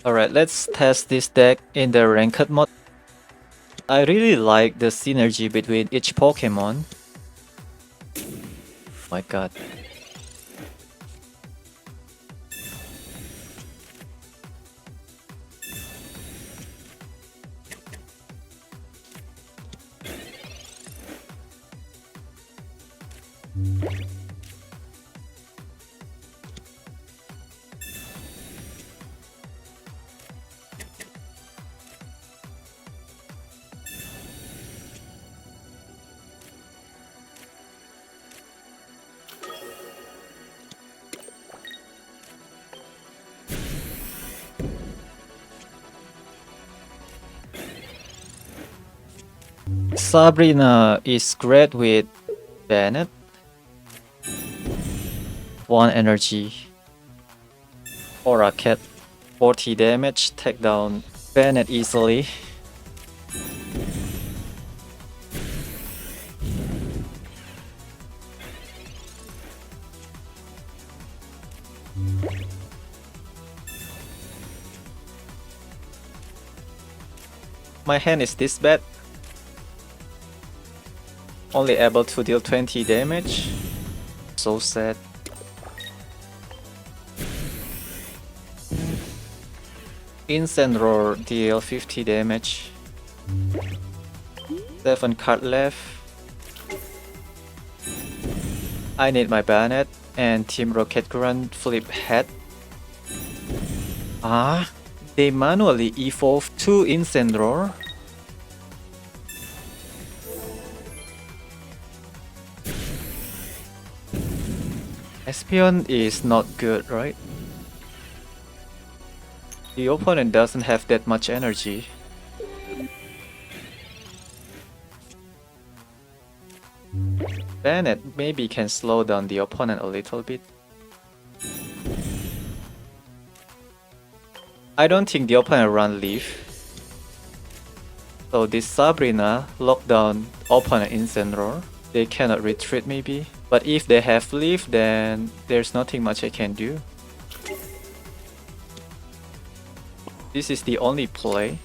Alright, let's test this deck in the ranked mode. I really like the synergy between each Pokemon. My god. Sabrina is great with Banette. 1 energy. Aura Cat. 40 damage. Take down Banette easily. My hand is this bad. Only able to deal 20 damage. So sad. Incineroar deal 50 damage. 7 card left. I need my Banette and Team Rocket Grunt flip head. They manually evolve 2 Incineroar. ESPEON is not good, right? The opponent doesn't have that much energy. Banette maybe can slow down the opponent a little bit. I don't think the opponent run Leaf. So this Sabrina lock down opponent Incineroar. They cannot retreat maybe. But if they have Leaf, then there's nothing much I can do. This is the only play.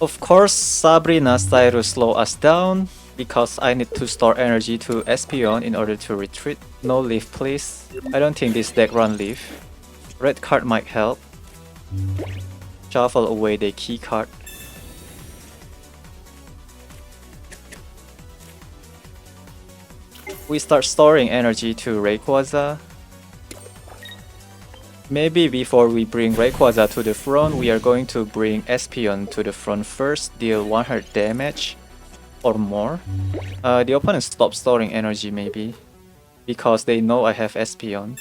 Of course, Sabrina Cyrus slow us down because I need to store energy to ESPEON in order to retreat. No Leaf please. I don't think this deck run Leaf. Red card might help. Shuffle away the key card. We start storing energy to Rayquaza. Maybe before we bring Rayquaza to the front, we are going to bring ESPEON to the front first, deal 100 damage or more. The opponent stops storing energy maybe, because they know I have ESPEON.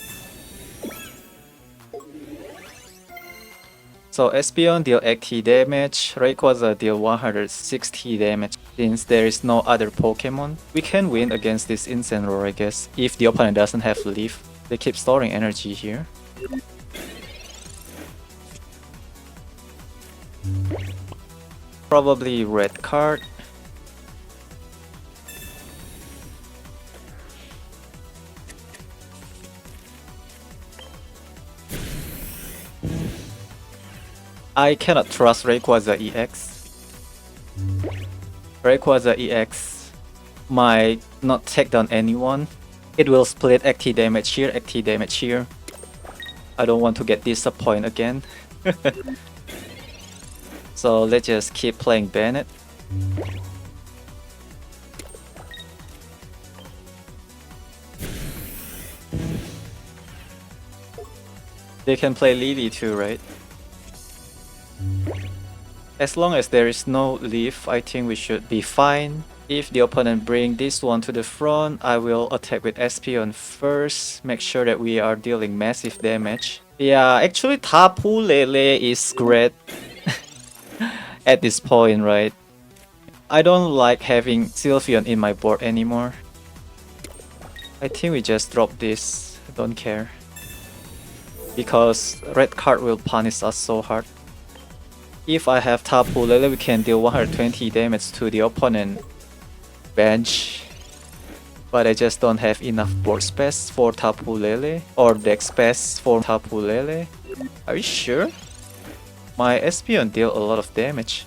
So ESPEON deal 80 damage, Rayquaza deal 160 damage. Since there is no other Pokemon, we can win against this Incineroar I guess, if the opponent doesn't have Leaf. They keep storing energy here. Probably red card. I cannot trust Rayquaza EX. Rayquaza EX might not take down anyone. It will split 80 damage here, 80 damage here. I don't want to get disappointed again. So let's just keep playing Banette. They can play Lily too, right? As long as there is no Leaf, I think we should be fine. If the opponent bring this one to the front, I will attack with ESPEON first. Make sure that we are dealing massive damage. Yeah, actually Tapu Lele is great at this point, right? I don't like having Sylveon in my board anymore. I think we just drop this, don't care. Because red card will punish us so hard. If I have Tapu Lele, we can deal 120 damage to the opponent bench. But I just don't have enough board space for Tapu Lele or deck space for Tapu Lele. Are you sure? My Espeon deal a lot of damage.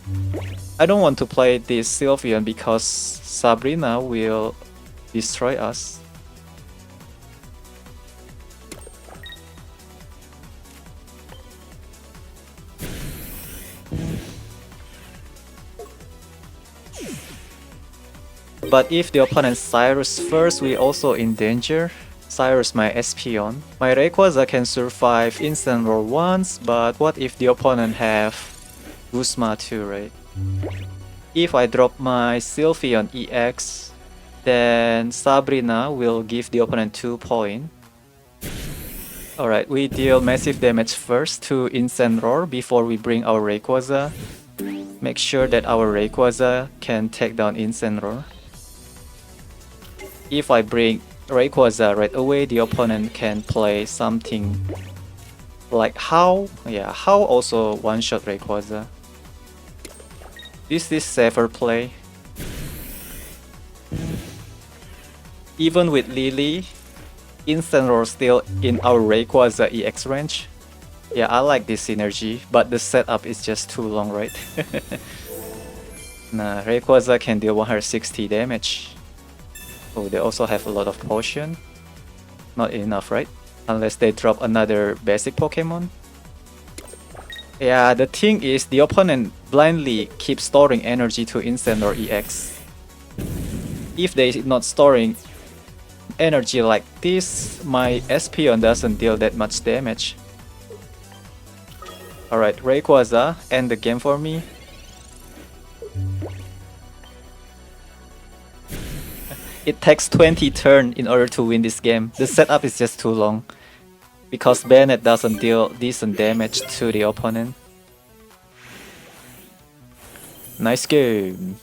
I don't want to play this Sylveon because Sabrina will destroy us. But if the opponent Cyrus first, we also in danger. Cyrus my Espeon. My Rayquaza can survive Incineroar once, but what if the opponent have Guzma too, right? If I drop my Sylveon EX, then Sabrina will give the opponent 2 points. Alright, we deal massive damage first to Incineroar before we bring our Rayquaza. Make sure that our Rayquaza can take down Incineroar. If I bring Rayquaza right away, the opponent can play something like How. Yeah, How also one-shot Rayquaza. This is safer play. Even with Lily, Incineroar still in our Rayquaza EX range. Yeah, I like this synergy, but the setup is just too long, right? Nah, Rayquaza can deal 160 damage. Oh, they also have a lot of potion. Not enough, right? Unless they drop another basic Pokemon. Yeah, the thing is the opponent blindly keeps storing energy to Incineroar EX. If they not storing energy like this, my Espeon doesn't deal that much damage. Alright, Rayquaza, end the game for me. It takes 20 turns in order to win this game. The setup is just too long. Because Banette doesn't deal decent damage to the opponent. Nice game.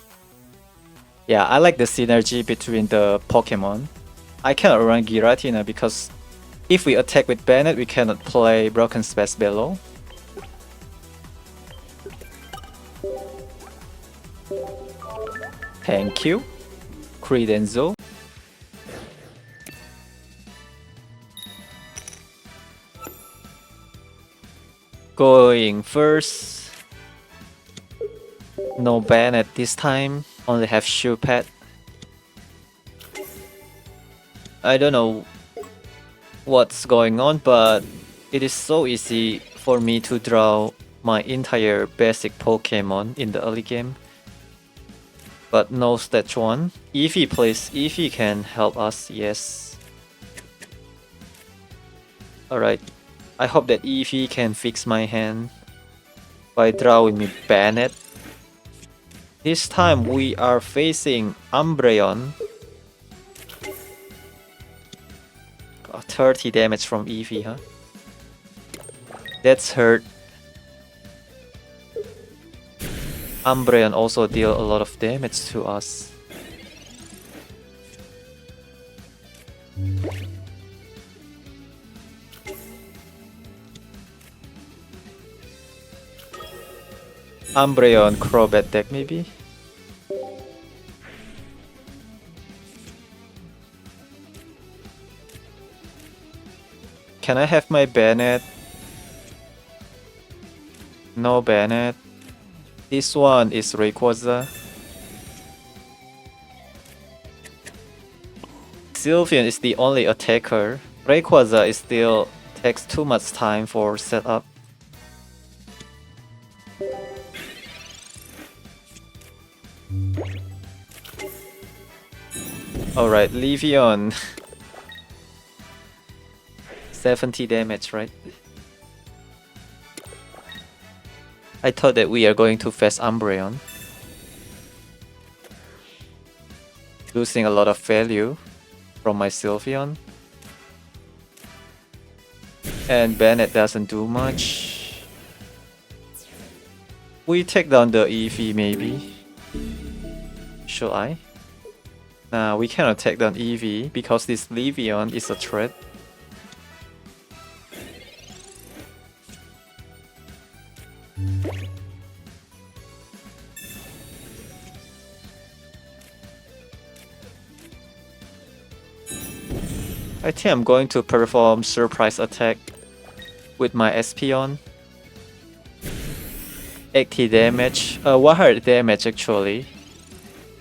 Yeah, I like the synergy between the Pokemon. I cannot run Giratina because if we attack with Banette, we cannot play Broken Space below. Thank you, Credenzo. Going first. No Banette this time, only have Shuppet. I don't know what's going on, but it is so easy for me to draw my entire basic Pokemon in the early game. But no stage 1. Eevee please, Eevee can help us, yes. Alright, I hope that Eevee can fix my hand by drawing me Banette. This time we are facing Umbreon. 30 damage from Eevee, huh? That's hurt. Umbreon also deal a lot of damage to us. Umbreon Crobat deck maybe? Can I have my Banette? No Banette. This one is Rayquaza. Sylveon is the only attacker. Rayquaza is still takes too much time for setup. Alright, Leafeon. 70 damage, right? I thought that we are going to face Umbreon. Losing a lot of value from my Sylveon. And Banette doesn't do much. We take down the Eevee maybe. Should I? Nah, we cannot take down Eevee because this Leafeon is a threat. I think I'm going to perform surprise attack with my Espeon. 80 damage, 100 damage actually,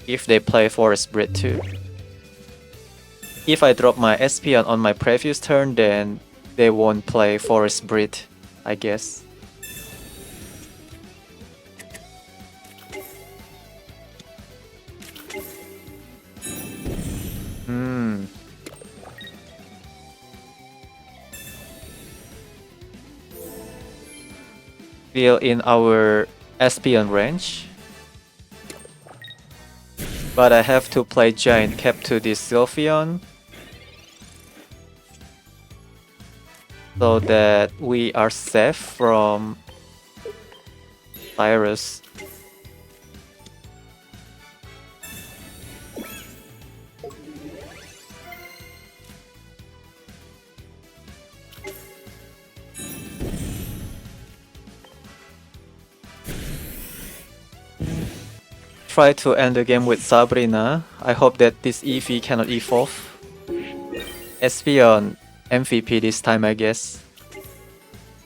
if they play Forest Breed too. If I drop my Espeon on my previous turn, then they won't play Forest Breed, I guess. Still in our Espeon range. But I have to play Giant Cap to this Sylveon, so that we are safe from Cyrus. Try to end the game with Sabrina. I hope that this Eevee cannot evolve. Espeon MVP this time, I guess.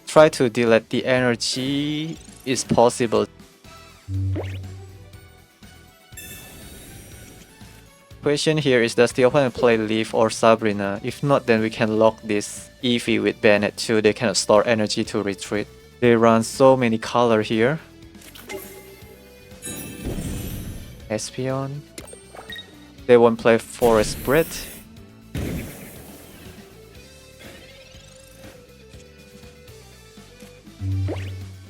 Try to delete the energy is possible. Question here is, does the opponent play Leaf or Sabrina? If not, then we can lock this Eevee with Banette too. They cannot store energy to retreat. They run so many color here. Espeon. They won't play Forest Breed.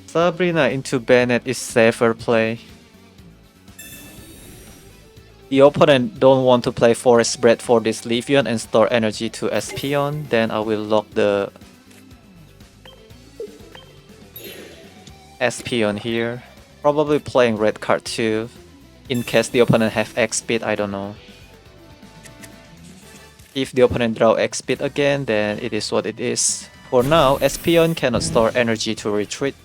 Sabrina into Banette is safer play. The opponent don't want to play Forest Breed for this Leafeon and store energy to Espeon. Then I will lock the Espeon here. Probably playing red card too, in case the opponent have X speed, I don't know. If the opponent draw X speed again, then it is what it is. For now, Espeon cannot store energy to retreat.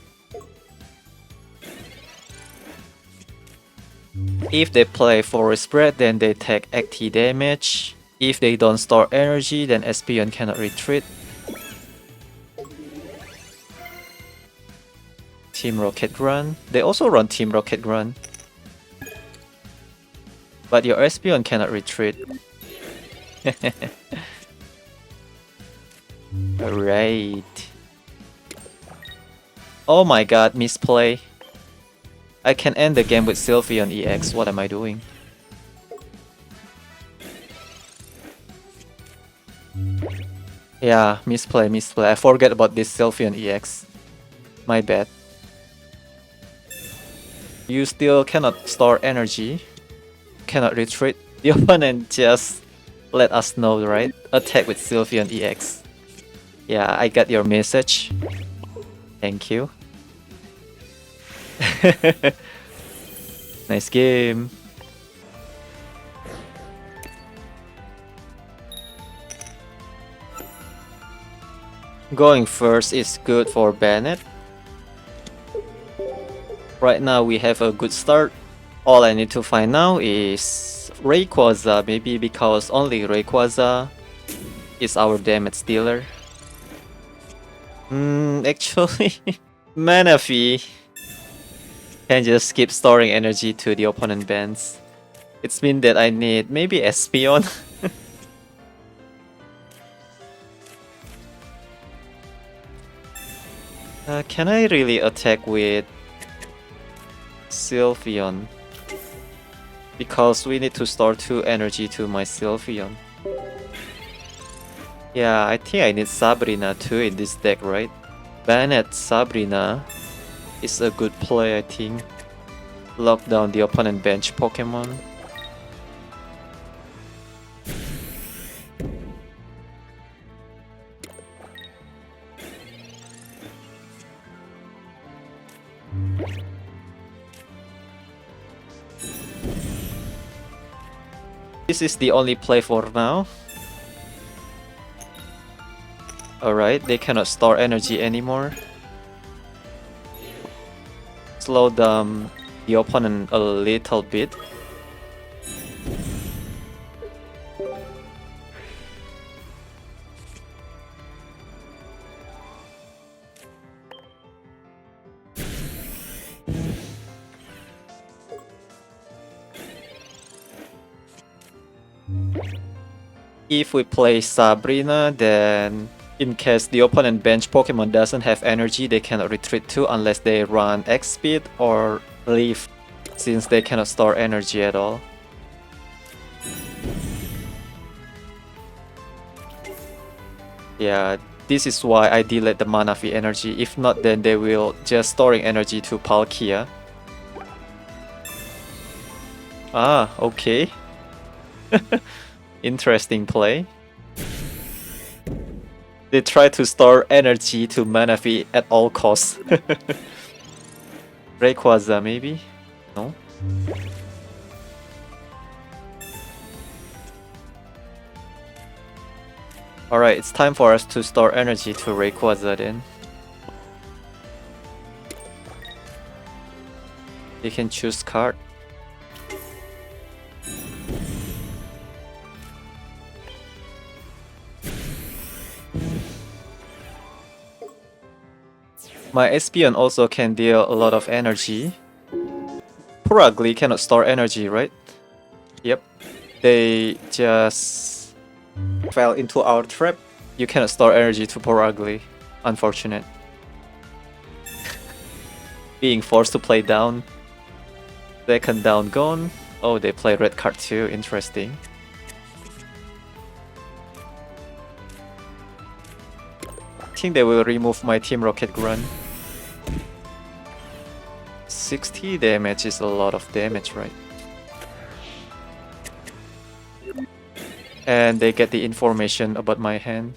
If they play Forest Breed, then they take 80 damage. If they don't store energy, then Espeon cannot retreat. Team Rocket Run. They also run Team Rocket Run. But your Espeon cannot retreat. Alright. Oh my god, misplay. I can end the game with Sylveon EX. What am I doing? Yeah, misplay. I forget about this Sylveon EX. My bad. You still cannot store energy. Cannot retreat. The opponent just let us know, right? Attack with Sylveon EX. Yeah, I got your message. Thank you. Nice game. Going first is good for Banette. Right now we have a good start. All I need to find now is Rayquaza, maybe because only Rayquaza is our damage dealer. Actually, Manaphy can just keep storing energy to the opponent bands. It's mean that I need maybe Espeon. Can I really attack with Sylveon? Because we need to store 2 energy to my Sylveon. Yeah, I think I need Sabrina too in this deck, right? Banette Sabrina is a good play, I think. Lock down the opponent bench Pokemon. This is the only play for now. Alright, they cannot store energy anymore. Slow down the opponent a little bit. If we play Sabrina, then in case the opponent bench Pokemon doesn't have energy, they cannot retreat to unless they run X speed or Leaf, since they cannot store energy at all. Yeah, this is why I delete the Manaphy energy. If not, then they will just storing energy to Palkia. Ah, okay. Interesting play. They try to store energy to Manaphy at all costs. Rayquaza maybe? No? Alright, it's time for us to store energy to Rayquaza then. You can choose card. My Espeon also can deal a lot of energy. Purugly cannot store energy, right? Yep. They just fell into our trap. You cannot store energy to Purugly. Unfortunate. Being forced to play down. Second down gone. Oh, they play red card too. Interesting. I think they will remove my Team Rocket Grunt. 60 damage is a lot of damage, right? And they get the information about my hand.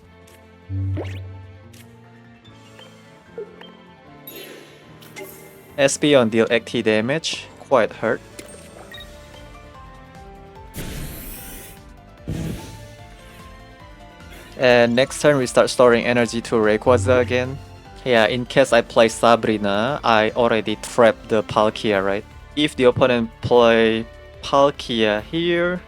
Espeon deal 80 damage, quite hurt. And next turn we start storing energy to Rayquaza again. Yeah, in case I play Sabrina, I already trapped the Palkia, right? If the opponent play Palkia here,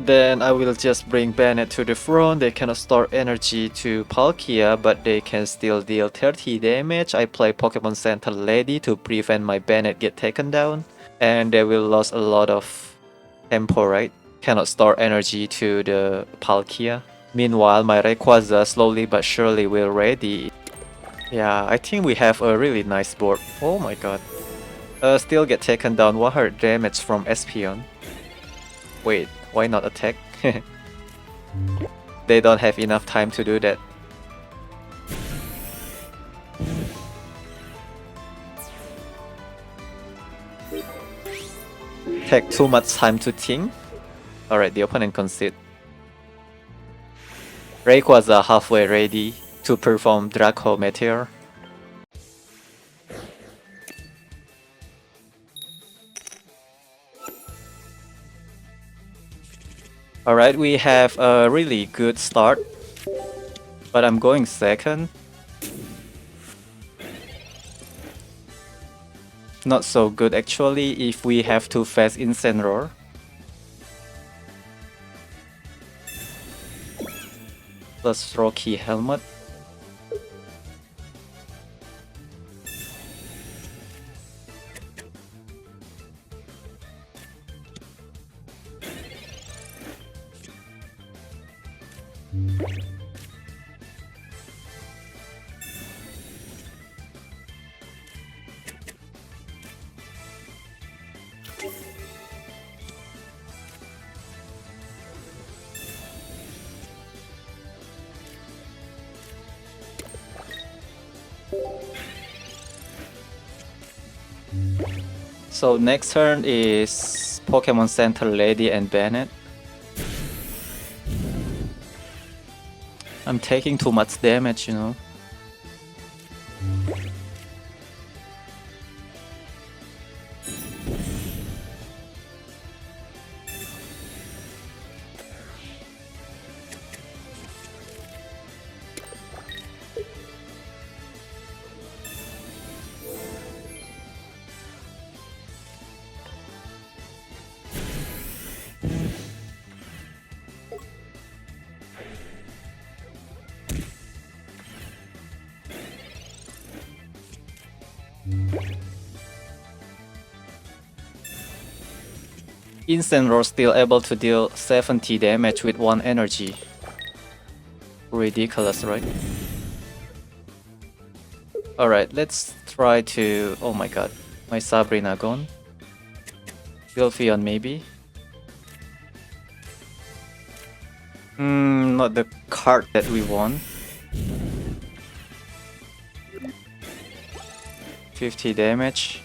then I will just bring Banette to the front. They cannot store energy to Palkia, but they can still deal 30 damage. I play Pokemon Center Lady to prevent my Banette get taken down. And they will lose a lot of tempo, right? Cannot store energy to the Palkia. Meanwhile, my Rayquaza slowly but surely will ready. Yeah, I think we have a really nice board. Oh my god. Still get taken down 100 damage from Espeon. Wait, why not attack? They don't have enough time to do that. Take too much time to think. Alright, the opponent concede. Rayquaza halfway ready to perform Draco Meteor. Alright, we have a really good start, but I'm going second. Not so good actually if we have to face Incineroar. Plus Rocky Helmet. So next turn is Pokemon Center Lady and Banette. I'm taking too much damage, you know. Incineroar still able to deal 70 damage with 1 energy. Ridiculous, right? Alright, let's try to... Oh my god, my Sabrina gone. Leafeon maybe? Not the card that we want. 50 damage.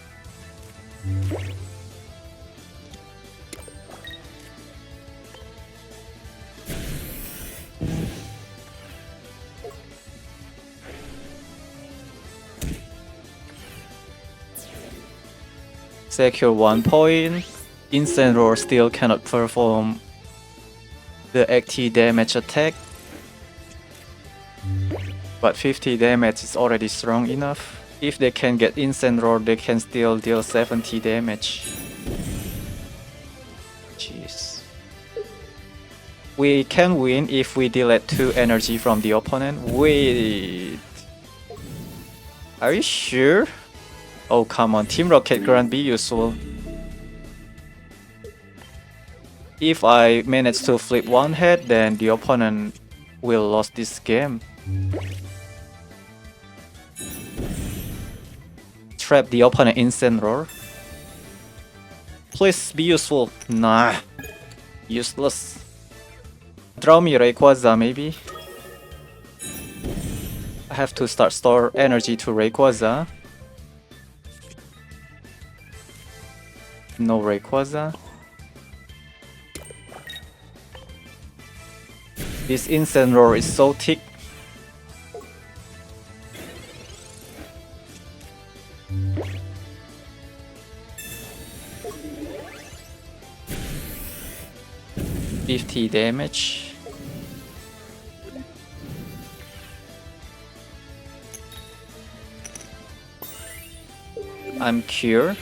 Secure 1 point. Incineroar still cannot perform the 80 damage attack. But 50 damage is already strong enough. If they can get Incineroar, they can still deal 70 damage. Jeez. We can win if we delete 2 energy from the opponent. Wait. Are you sure? Oh come on, Team Rocket Grunt be useful. If I manage to flip one head, then the opponent will lose this game. Trap the opponent in Incineroar. Please be useful. Nah. Useless. Draw me Rayquaza maybe. I have to start store energy to Rayquaza. No Rayquaza. This Incineroar is so thick. $50 damage. I'm cured.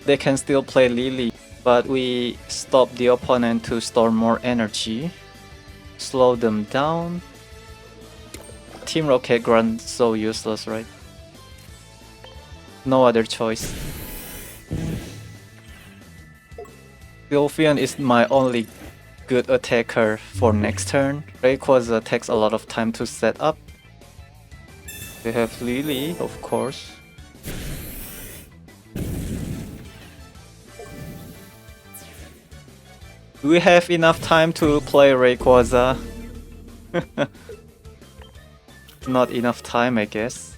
They can still play Lily, but we stop the opponent to store more energy. Slow them down. Team Rocket Grunt so useless, right? No other choice. Leafeon is my only good attacker for next turn. Rayquaza takes a lot of time to set up. They have Lily, of course. Do we have enough time to play Rayquaza? Not enough time, I guess.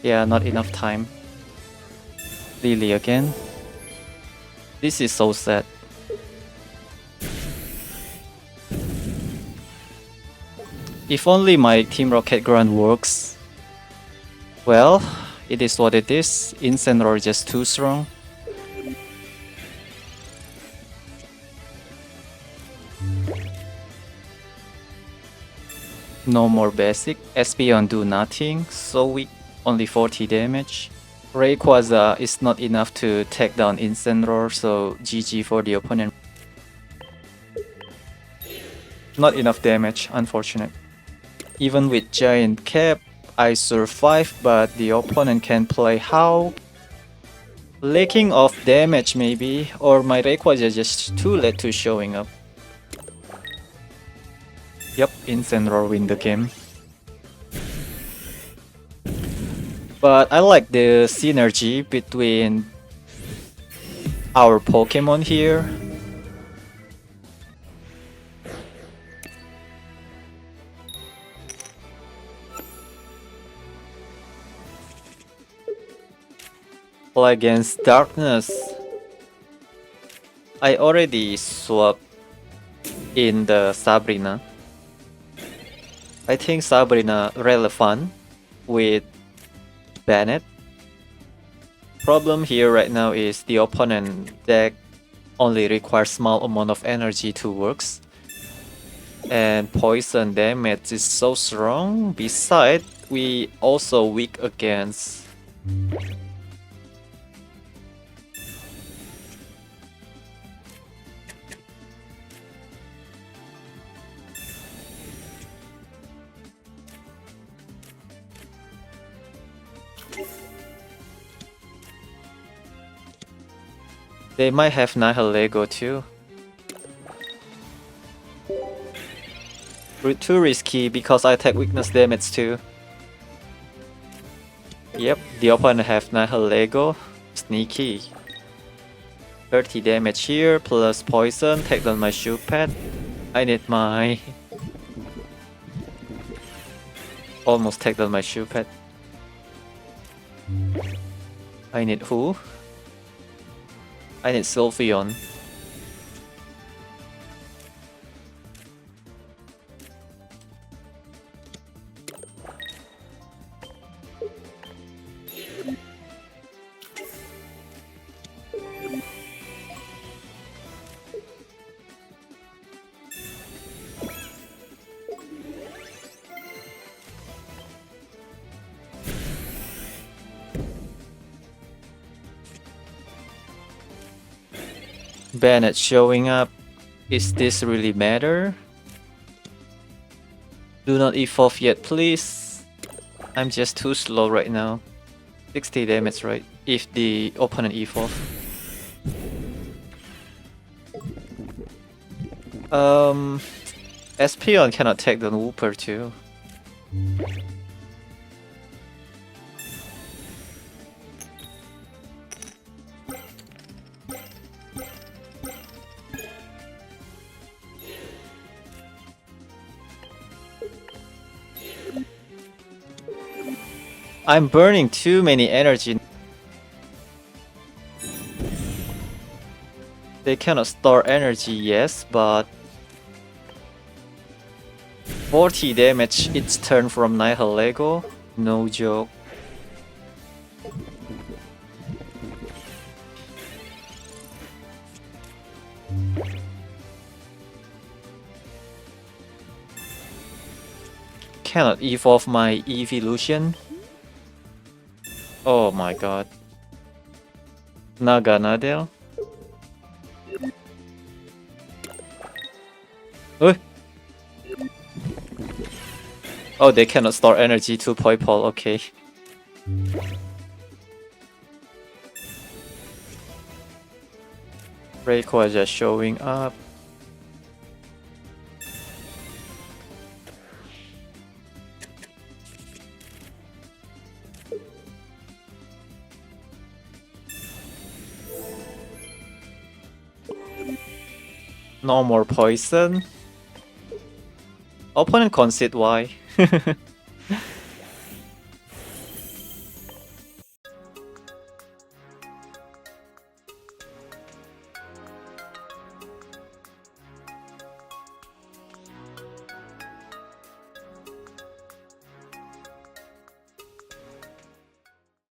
Yeah, not enough time. Lily again. This is so sad. If only my Team Rocket Grunt works. Well, it is what it is. Incineroar is just too strong. No more basic. ESPEON do nothing. So weak. Only 40 damage. Rayquaza is not enough to take down Incineroar, so GG for the opponent. Not enough damage, unfortunate. Even with Giant Cap, I survive, but the opponent can play how? Lacking of damage maybe, or my Rayquaza just too late to showing up. Yup, Incineroar win the game. But I like the synergy between our Pokemon here. Play against Darkness. I already swapped in the Sabrina. I think Sabrina relevant with Banette. Problem here right now is the opponent deck only requires small amount of energy to works. And poison damage is so strong. Besides, we also weak against they might have Nihilego too. Too risky because I take weakness damage too. Yep, the opponent have Nihilego. Sneaky. 30 damage here plus poison. Take down my Shuppet. I need my... Almost take down my Shuppet. I need who? I need Sylveon. Banette showing up. Is this really matter? Do not evolve yet, please. I'm just too slow right now. 60 damage, right? If the opponent evolve. ESPEON cannot take the Wooper too. I'm burning too many energy. They cannot store energy, yes, but 40 damage each turn from Nihilego? No joke. Cannot evolve my Eevee. Oh my god. Naganadel? Oh, they cannot store energy to Poipole, okay. Rayquaza showing up. No more poison. Opponent concede, why?